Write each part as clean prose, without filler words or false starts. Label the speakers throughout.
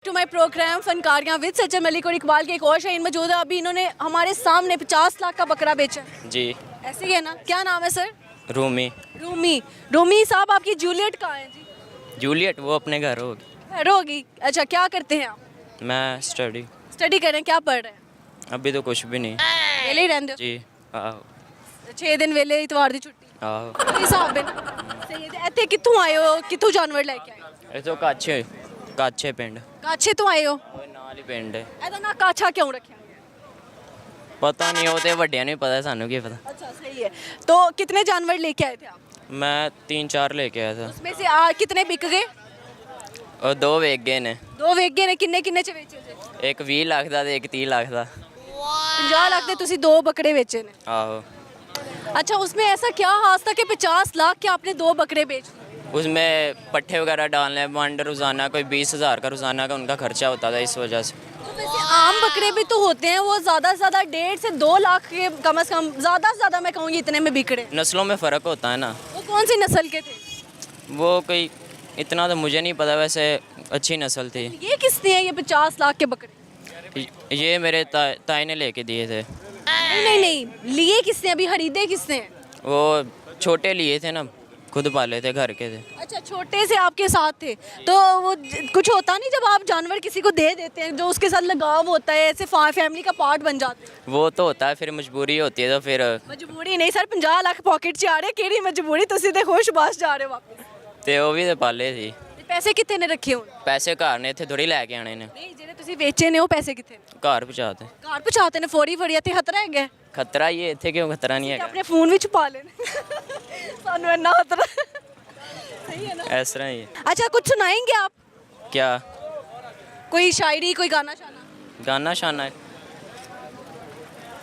Speaker 1: To my programme फनकारियाँ with सज्जन मलिक और इकबाल के एक और शाहीन मौजूद है। अभी इन्होंने हमारे सामने 50 लाख का बकरा बेचा है।
Speaker 2: जी
Speaker 1: ऐसे ही है ना? क्या नाम है सर?
Speaker 2: रूमी।
Speaker 1: रूमी साहब, आपकी जूलियट कहाँ है जी?
Speaker 2: जूलियट वो अपने घर होगी।
Speaker 1: घर होगी। अच्छा, क्या करते हैं आप?
Speaker 2: मैं स्टडी
Speaker 1: स्टडी कर रहे हैं? क्या पढ़ रहे हैं?
Speaker 2: अभी तो कुछ भी नहीं।
Speaker 1: वेले ही रहते हो?
Speaker 2: जी आहो
Speaker 1: 6 दिन वेले, इतवार दी छुट्टी।
Speaker 2: आहो
Speaker 1: ਕੀ ਹਿਸਾਬ ਹੈ? ਸਹੀ ਹੈ। ਇੱਥੇ ਕਿੱਥੋਂ ਆਏ ਹੋ? ਕਿੱਥੋਂ ਜਾਨਵਰ ਲੈ ਕੇ ਆਏ ਹੋ?
Speaker 2: ਇਹ ਤੋਂ ਕਾਛੇ ਪਿੰਡ
Speaker 1: ਕਾਛੇ ਤੋਂ ਆਏ ਹੋ?
Speaker 2: ਉਹ ਨਾਲ ਹੀ ਪਿੰਡ ਹੈ।
Speaker 1: ਇਹਦਾ ਨਾਂ ਕਾਛਾ ਕਿਉਂ ਰੱਖਿਆ?
Speaker 2: ਪਤਾ ਨਹੀਂ, ਉਹ ਤੇ ਵੱਡਿਆਂ ਨੂੰ ਹੀ ਪਤਾ, ਸਾਨੂੰ ਕੀ ਪਤਾ।
Speaker 1: अच्छा, सही है। तो कितने जानवर लेके आए थे आप?
Speaker 2: मैं 3-4 लेके आया था
Speaker 1: उसमें से कितने बिक गए?
Speaker 2: और 2 ਵੇਚ ਗਏ ਨੇ।
Speaker 1: 2 ਵੇਚ ਗਏ ਨੇ। ਕਿੰਨੇ ਕਿੰਨੇ ਚ ਵੇਚੇ ਜੇ?
Speaker 2: ਇੱਕ 20 ਲੱਖ ਦਾ ਤੇ ਇੱਕ 30 ਲੱਖ ਦਾ।
Speaker 1: 50 लाख ਦੇ ਤੁਸੀਂ 2 ਬੱਕਰੇ ਵੇਚੇ ਨੇ।
Speaker 2: आहो
Speaker 1: अच्छा, उसमें ऐसा क्या हाथ था कि 50 लाख के आपने 2 बकरे बेच दिए?
Speaker 2: उसमें पट्ठे वगैरह डालने मंड रोज़ाना कोई 20,000 का रोज़ाना का उनका खर्चा होता था, इस वजह से।
Speaker 1: तो वैसे आम बकरे भी तो होते हैं, वो ज़्यादा से ज़्यादा 1.5 से 2 लाख के कम से कम, ज़्यादा से ज़्यादा मैं कहूँगी इतने में बिक रहे।
Speaker 2: नस्लों में फ़र्क होता है ना।
Speaker 1: वो कौन सी नस्ल के थे?
Speaker 2: वो कोई इतना तो मुझे नहीं पता, वैसे अच्छी नस्ल थी।
Speaker 1: ये किसने है ये 50 लाख के बकरे?
Speaker 2: ये मेरे ताई ने लेके दिए थे।
Speaker 1: नहीं, लिए किसने? अभी खरीदे किसने?
Speaker 2: वो छोटे लिए थे ना, खुद पाले थे, घर के थे।
Speaker 1: अच्छा, छोटे से आपके साथ थे तो वो कुछ होता नहीं जब आप जानवर किसी को दे देते हैं, जो उसके साथ लगाव होता है, ऐसे फैमिली का पार्ट बन जाते हैं?
Speaker 2: वो तो होता है, फिर मजबूरी होती है तो फिर।
Speaker 1: मजबूरी नहीं सर, 50 लाख पॉकेट च आ रहे, केड़ी मजबूरी? तुसी ते खुशबाश जा रहे हो वापस।
Speaker 2: ਤੇ ਉਹ ਵੀ ਤੇ ਪਾਲੇ ਸੀ।
Speaker 1: ਤੇ ਪੈਸੇ ਕਿੱਥੇ ਨੇ ਰੱਖੇ ਹੁਣ?
Speaker 2: ਪੈਸੇ ਘਰ ਨੇ, ਇੱਥੇ ਥੋੜੀ ਲੈ ਕੇ ਆਣੇ ਨੇ।
Speaker 1: ਨਹੀਂ, ਜਿਹੜੇ ਤੁਸੀਂ ਵੇਚੇ ਨੇ ਉਹ ਪੈਸੇ ਕਿੱਥੇ ਨੇ?
Speaker 2: ਘਰ ਪਹੁੰਚਾਤੇ।
Speaker 1: ਘਰ ਪਹੁੰਚਾਤੇ ਨੇ ਫੌਰੀ ਫੜਿਆ ਤੇ ਖਤਰਾ ਹੈਗਾ?
Speaker 2: ਖਤਰਾ ਹੀ ਹੈ, ਇੱਥੇ ਕਿਉਂ ਖਤਰਾ ਨਹੀਂ
Speaker 1: ਤੇ
Speaker 2: ਹੈਗਾ।
Speaker 1: ਆਪਣੇ ਫੋਨ ਵਿੱਚ ਪਾ ਲੈਣੇ ਸਾਨੂੰ ਇੰਨਾ ਖਤਰਾ। सही है ना?
Speaker 2: ਇਸ ਤਰ੍ਹਾਂ ਹੀ ਹੈ।
Speaker 1: अच्छा, कुछ सुनाएंगे आप?
Speaker 2: क्या
Speaker 1: कोई शायरी, कोई गाना शाना?
Speaker 2: गाना शाना है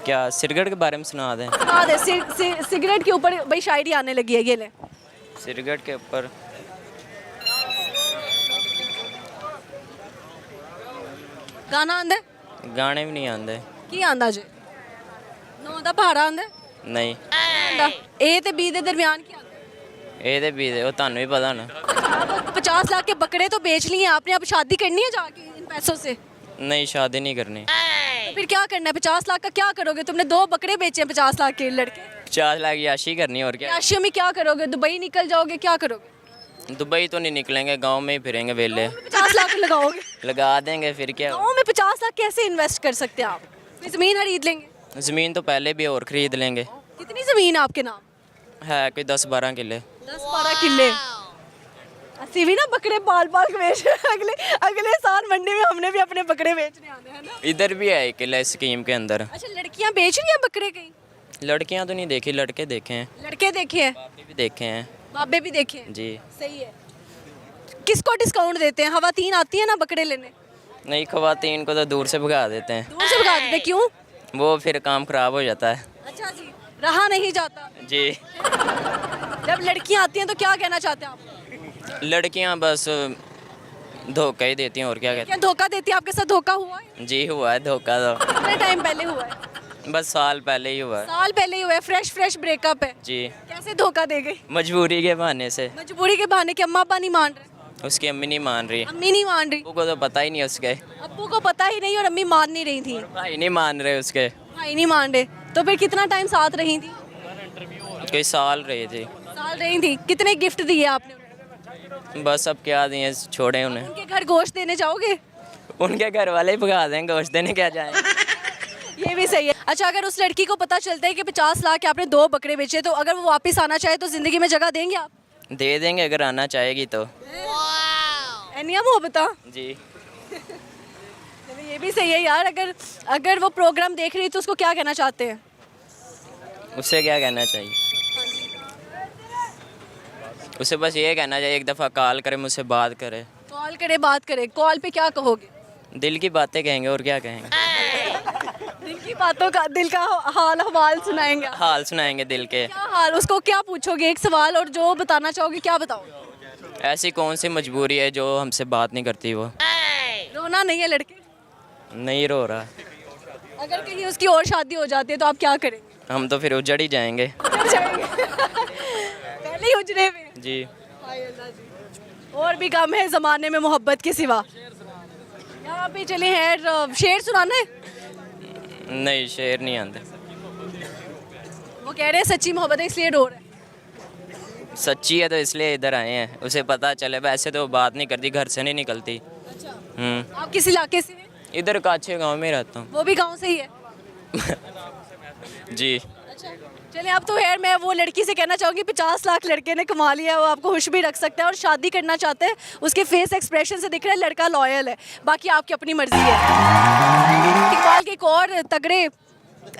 Speaker 2: क्या? सिरगढ़ के बारे में सुना दें।
Speaker 1: हाँ दे, सिगरेट के ऊपर भाई शायरी आने लगी है, ये ले।
Speaker 2: सिरगढ़ के ऊपर
Speaker 1: गाना आंदा है?
Speaker 2: गाने भी नहीं आते।
Speaker 1: की आंदा जे? 9 ਦਾ ਪਹਾੜਾ ਆਂਦਾ?
Speaker 2: नहीं
Speaker 1: आंदा। ए ਤੇ B ਦੇ दरमियान ਕੀ आंदा?
Speaker 2: ये तो भी वो ਤੁਹਾਨੂੰ ही पता ना।
Speaker 1: अब 50 लाख के बकरे तो बेच लिए आपने, अब शादी करनी है जाके इन पैसों से?
Speaker 2: नहीं, शादी नहीं करनी।
Speaker 1: तो फिर क्या करना है? 50 लाख का क्या करोगे? तुमने 2 बकरे बेचे हैं 50 लाख के लड़के।
Speaker 2: 50 लाख याशी करनी और क्या।
Speaker 1: राशियों में क्या करोगे? दुबई निकल जाओगे? क्या करोगे?
Speaker 2: दुबई तो नहीं निकलेंगे, गांव में ही फिरेंगे वेले।
Speaker 1: 50 लाख लगाओगे?
Speaker 2: लगा देंगे फिर क्या।
Speaker 1: गाँव में 50 लाख कैसे इन्वेस्ट कर सकते हैं आप? फिर जमीन खरीद लेंगे?
Speaker 2: ज़मीन तो पहले भी और ख़रीद लेंगे।
Speaker 1: कितनी जमीन है आपके नाम?
Speaker 2: है कोई 10-12 किले।
Speaker 1: 10-12 किले। ਅਸੀਂ भी ना बकरे पाल के बेच रहे हैं। अगले साल मंडी में हमने भी अपने बकरे बेचने आने हैं ना।
Speaker 2: इधर भी है एक किला इस स्कीम के अंदर।
Speaker 1: अच्छा, लड़कियां बेच रही हैं बकरे कहीं?
Speaker 2: लड़कियां तो नहीं देखी, लड़के देखे हैं।
Speaker 1: लड़के देखे हैं?
Speaker 2: बापी भी देखे हैं।
Speaker 1: बाबे भी देखे हैं?
Speaker 2: जी
Speaker 1: सही है। किसको डिस्काउंट देते हैं? खवातीन आती है ना बकरे लेने?
Speaker 2: नहीं, खवातीन को तो दूर से भगा देते हैं।
Speaker 1: दूर से भगा देते हैं? क्यों?
Speaker 2: वो फिर काम ख़राब हो जाता है।
Speaker 1: अच्छा जी, रहा नहीं जाता।
Speaker 2: जी
Speaker 1: जब लड़कियां आती हैं तो क्या कहना चाहते हैं आप?
Speaker 2: लड़कियां बस धोखा ही देती हैं और क्या कहते
Speaker 1: क्या धोखा देती है? आपके साथ धोखा हुआ है?
Speaker 2: हैं। जी हुआ है धोखा तो,
Speaker 1: कितने टाइम पहले हुआ है?
Speaker 2: बस साल पहले ही हुआ है।
Speaker 1: साल पहले ही हुआ है। फ्रेश ब्रेकअप है।
Speaker 2: जी
Speaker 1: कैसे धोखा दे गई?
Speaker 2: मजबूरी के बहाने से।
Speaker 1: मजबूरी के बहाने के? अम्मा अब्बा नहीं मान रहे?
Speaker 2: उसकी अम्मी नहीं मान रही,
Speaker 1: अम्मी नहीं मान रही?
Speaker 2: अब्बू को तो पता ही नहीं उसके,
Speaker 1: अब्बू को पता ही नहीं और अम्मी मान नहीं रही थी,
Speaker 2: भाई नहीं मान रहे उसके।
Speaker 1: भाई नहीं मान रहे। तो फिर कितना टाइम साथ रही थी?
Speaker 2: कोई साल रही थी।
Speaker 1: साल रही थी। कितने गिफ्ट दिए आपने उन्हें?
Speaker 2: बस अब क्या दिए, छोड़े उन्हें।
Speaker 1: उनके घर गोश्त देने जाओगे?
Speaker 2: उनके घर वाले ही भगा देंगे, गोश्त देने क्या जाए।
Speaker 1: ये भी सही है। अच्छा, अगर उस लड़की को पता चलता है कि 50 लाख के आपने 2 बकरे बेचे, तो अगर वो वापस आना चाहे तो जिंदगी में जगह देंगे आप?
Speaker 2: दे देंगे अगर आना चाहेगी तो।
Speaker 1: एनिया मोहब्बता।
Speaker 2: जी
Speaker 1: चलो, ये भी सही है यार। अगर वो प्रोग्राम देख रही है तो उसको क्या कहना चाहते हैं?
Speaker 2: उससे क्या कहना चाहिए? उसे बस ये कहना चाहिए एक दफ़ा कॉल करे, मुझसे बात करे।
Speaker 1: कॉल करे, बात करे। कॉल पे क्या कहोगे?
Speaker 2: दिल की बातें कहेंगे और क्या कहेंगे।
Speaker 1: दिल की बातों का, दिल का हाल हवाल सुनाएंगे?
Speaker 2: हाल सुनाएंगे दिल के।
Speaker 1: क्या हाल? उसको क्या पूछोगे? एक सवाल, और जो बताना चाहोगे क्या बताओगे?
Speaker 2: ऐसी कौन सी मजबूरी है जो हमसे बात नहीं करती वो।
Speaker 1: रोना नहीं है लड़के?
Speaker 2: नहीं रो रहा।
Speaker 1: अगर कहीं उसकी और शादी हो जाती है तो आप क्या करेंगे?
Speaker 2: हम तो फिर उजड़ ही जाएंगे।
Speaker 1: उजड़ जाएंगे। पहले ही उजड़े में?
Speaker 2: जी
Speaker 1: हाय अल्लाह जी। और भी कम है ज़माने में मोहब्बत के सिवा। यहाँ पे चले हैं, शेर सुनाना है।
Speaker 2: नहीं शेर नहीं आते।
Speaker 1: वो कह रहे हैं सच्ची मोहब्बत है इसलिए रो रहे हैं।
Speaker 2: सच्ची है तो इसलिए इधर आए हैं, उसे पता चले। वैसे तो बात नहीं करती, घर से नहीं निकलती।
Speaker 1: आप किस इलाके से हैं?
Speaker 2: इधर काछे गांव में रहता हूँ।
Speaker 1: वो भी गांव से ही है।
Speaker 2: जी।
Speaker 1: चलिए अब तो यार मैं वो लड़की से कहना चाहूँगी 50 लाख लड़के ने कमा लिया है, वो आपको खुश भी रख सकता है और शादी करना चाहते हैं। उसके फेस एक्सप्रेशन से दिख रहा है लड़का लॉयल है, बाकी आपकी अपनी मर्जी है। इकबाल के एक और तगड़े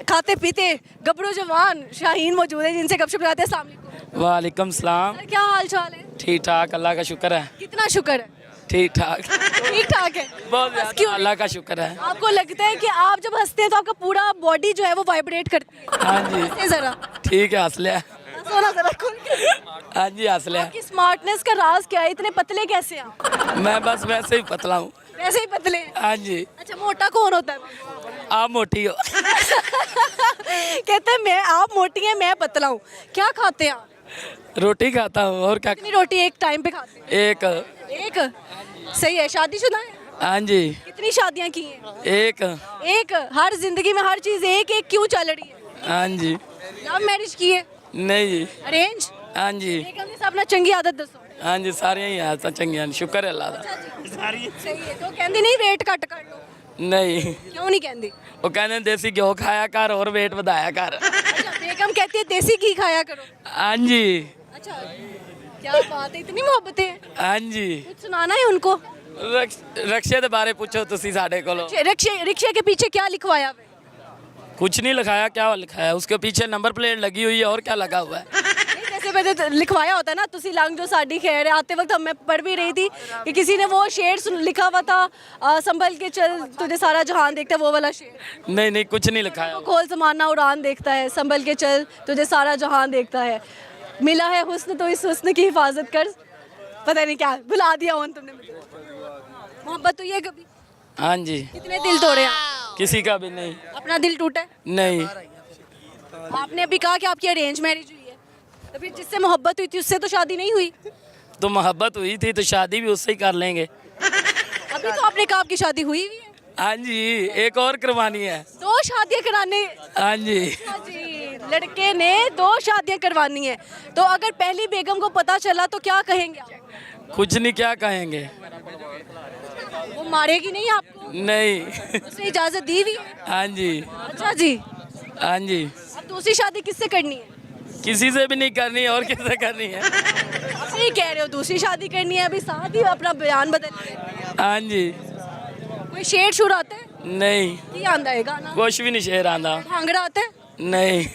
Speaker 1: खाते पीते गबरू जवान शाहीन मौजूद है जिनसे गपशप लगाते हैं। अस्सलाम वालेकुम।
Speaker 3: वालेकुम सलाम।
Speaker 1: सर, क्या हाल चाल है?
Speaker 3: ठीक ठाक, अल्लाह का शुक्र है।
Speaker 1: कितना शुक्र है?
Speaker 3: ठीक ठाक,
Speaker 1: ठीक ठाक है।
Speaker 3: बहुत
Speaker 1: बस
Speaker 3: ज्यादा
Speaker 1: क्यों?
Speaker 3: अल्लाह का शुक्र है।
Speaker 1: आपको लगता है कि आप जब हंसते हैं तो आपका पूरा बॉडी जो है वो वाइब्रेट करती है?
Speaker 3: हाँ जी,
Speaker 1: हंसे जरा,
Speaker 3: ठीक है, हंस लिया।
Speaker 1: हंसो ना जरा खुल के।
Speaker 3: हाँ जी, हंस लिया।
Speaker 1: आपकी स्मार्टनेस का राज क्या है? इतने पतले कैसे हैं आप?
Speaker 3: मैं बस वैसे ही पतला हूँ।
Speaker 1: वैसे ही पतले हैं।
Speaker 3: हाँ जी,
Speaker 1: अच्छा, मोटा कौन होता है?
Speaker 3: आप मोटी हो।
Speaker 1: कहते हैं मैं, आप मोटी हैं मैं पतला हूँ। क्या खाते हैं आप?
Speaker 3: रोटी खाता हूँ और क्या।
Speaker 1: कितनी रोटी एक टाइम पे खाते हैं?
Speaker 3: एक।
Speaker 1: एक। सही है। शादीशुदा है?
Speaker 3: हाँ जी,
Speaker 1: कितनी शादियां की हैं?
Speaker 3: एक।
Speaker 1: एक। हर जिंदगी में हर चीज एक एक क्यों चल रही है?
Speaker 3: हाँ जी।
Speaker 1: लव मैरिज की है?
Speaker 3: नहीं जी।
Speaker 1: अरेंज?
Speaker 3: हाँ जी।
Speaker 1: बेगम ने अपना चंगी आदत दसो।
Speaker 3: हाँ जी, सारे ही हैं तो चंगे, शुक्र है अल्लाह दा।
Speaker 1: सही है। तो कहती नहीं वेट कट कर लो?
Speaker 3: नहीं,
Speaker 1: क्यों नहीं कहती?
Speaker 3: वो कहते देसी घ्यो खाया कर और वेट बढ़ाया कर।
Speaker 1: अच्छा, बेगम कहती है देसी घी खाया करो।
Speaker 3: हाँ जी।
Speaker 1: अच्छा, क्या बात है, इतनी मोहब्बतें हैं।
Speaker 3: हाँ जी।
Speaker 1: कुछ सुनाना है उनको।
Speaker 3: रक्शे के बारे पूछो तुसी साढ़े को।
Speaker 1: रिक्शे रिक्शे के पीछे क्या लिखवाया हुआ है?
Speaker 3: कुछ नहीं लिखाया, क्या लिखाया? उसके पीछे नंबर प्लेट लगी हुई है और क्या लगा हुआ है?
Speaker 1: नहीं, जैसे मैंने तो लिखवाया होता है ना, तुसी लंग जो साड़ी खैर है। आते वक्त मैं पढ़ भी रही थी कि किसी ने वो शेर लिखा हुआ था, संभल के चल तुझे सारा जहान देखता है, वो वाला शेर।
Speaker 3: नहीं नहीं, कुछ नहीं लिखाया।
Speaker 1: वो खोल समाना उड़ान देखता है, संभल के चल तुझे सारा जहान देखता है, मिला है हुस्न तो इस हुस्न की हिफाजत कर। पता नहीं क्या भुला दिया हो तुमने मुझे। मोहब्बत हुई है कभी?
Speaker 3: हाँ जी।
Speaker 1: कितने दिल तोड़े आप?
Speaker 3: किसी का भी नहीं।
Speaker 1: अपना दिल टूटा है?
Speaker 3: नहीं।
Speaker 1: आपने अभी कहा कि आपकी अरेंज मैरिज हुई है, तो फिर जिससे मोहब्बत हुई थी उससे तो शादी नहीं हुई?
Speaker 3: तो मोहब्बत हुई थी तो शादी भी उससे ही कर लेंगे।
Speaker 1: अभी तो आपने कहा आपकी शादी हुई हुई है।
Speaker 3: हाँ जी, एक और करवानी है।
Speaker 1: 2 शादियां कराने?
Speaker 3: हाँ जी।
Speaker 1: हाँ जी, लड़के ने 2 शादियां करवानी है। तो अगर पहली बेगम को पता चला तो क्या कहेंगे आप?
Speaker 3: कुछ नहीं, क्या कहेंगे।
Speaker 1: वो मारेगी नहीं आपको?
Speaker 3: नहीं।
Speaker 1: उसने इजाजत दी हुई है?
Speaker 3: हाँ जी।
Speaker 1: अच्छा जी।
Speaker 3: हाँ जी।
Speaker 1: अब दूसरी शादी किससे करनी है?
Speaker 3: किसी से भी नहीं करनी और किससे करनी है।
Speaker 1: आप सही कह रहे हो, दूसरी शादी करनी है। अभी साथ ही अपना बयान बदल रहे।
Speaker 3: हाँ जी।
Speaker 1: कोई शेर शुर आता है?
Speaker 3: नहीं,
Speaker 1: की आंदा है गाना?
Speaker 3: कुछ भी नहीं शेर आंदा।
Speaker 1: भांगड़ा आता है?
Speaker 3: नहीं।